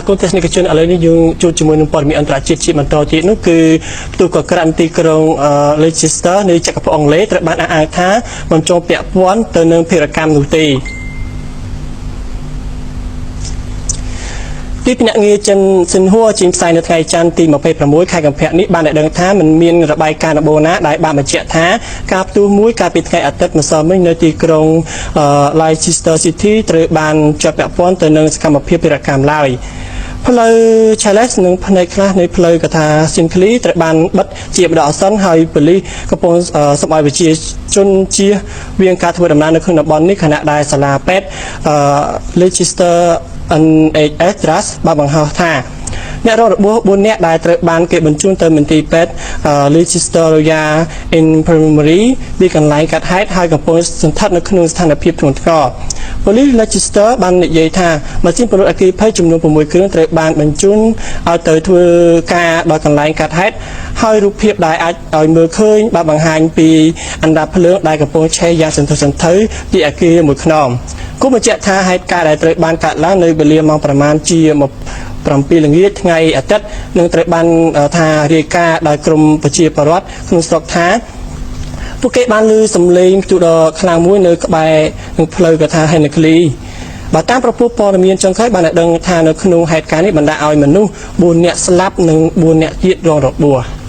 គុណទេសនិកជនឥឡូវនេះយើងជួបជាមួយនឹងព័ត៌មានអន្តរជាតិជាបន្តទៀតនោះគឺផ្ទុះកក្រាន់ទីក្រុងLeicester នៃចក្រភពអង់គ្លេសត្រូវបានអះអាងថាមិនចូលពាក់ព័ន្ធទៅនឹងភារកម្មនោះទេទីភ្នាក់ងារចិនសិនហួរចេញផ្សាយនៅថ្ងៃច័ន្ទទី26ខែកុម្ភៈនេះបានដឹងថាមិនមានរបាយការណ៍ដំបូងណាដែលបានបញ្ជាក់ថាការផ្ទុះមួយកាលពីថ្ងៃអាទិត្យម្សិលមិញនៅទីក្រុងLeicester City ត្រូវបានជាប់ពាក់ព័ន្ធទៅនឹងសកម្មភាពភារកម្មឡើយផ្លូវ Charles និងផ្នែកខ្លះនៃផ្លូវកថា Sinclair ត្រូវបានបិទជាបណ្ដោះអាសន្នហើយប៉ូលីសកំពុងសម្ប័យវិជាជនជាវាងការធ្វើដំណើរនៅក្នុងតំបន់នេះខណៈដែលសាលាពេទ្យLeicester NHS Trust បានបង្ហោះថាអ្នករងរបួស4នាក់ដែលត្រូវបានគេបញ្ជូនទៅមន្ទីរពេទ្យ Leicester Royal Infirmary ពីកន្លែងកាត់ហេតុហើយកំពុងសន្តិដ្ឋនៅក្នុងស្ថានភាពធ្ងន់ធ្ងរប៉ូលីស Leicester បាននិយាយថាម៉ាស៊ីនពន្លត់អគ្គិភ័យចំនួន6គ្រឿងត្រូវបានបញ្ជូនឲ្យទៅធ្វើការដល់កន្លែងកាត់ហេតុហើយរូបភាពដែលអាចឲ្យមើលឃើញបានបង្ហាញពីអណ្ដាតភ្លើងដែលកំពុងឆេះយ៉ាងសន្ធោសន្ធៅពីអគារមួយខ្នងគូបញ្ជាក់ថាហេតុការណ៍ដែលត្រូវបានកាត់ឡើងនៅវេលាម៉ោងប្រមាណជា7 ល្ងាចថ្ងៃអាទិត្យនឹងត្រូវបានថារាយការណ៍ដោយក្រមប្រជាពលរដ្ឋក្នុងស្រុកថាពួកគេបានឮសំឡេងផ្ទុះដ៏ខ្លាំងមួយនៅក្បែរនឹងផ្លូវកថា Henley បើតាមប្រភពព័ត៌មានចុងក្រោយបានដឹងថានៅក្នុងហេតុការណ៍នេះបណ្ដាលឲ្យមនុស្ស4នាក់ស្លាប់និង4នាក់ទៀតរងរបួស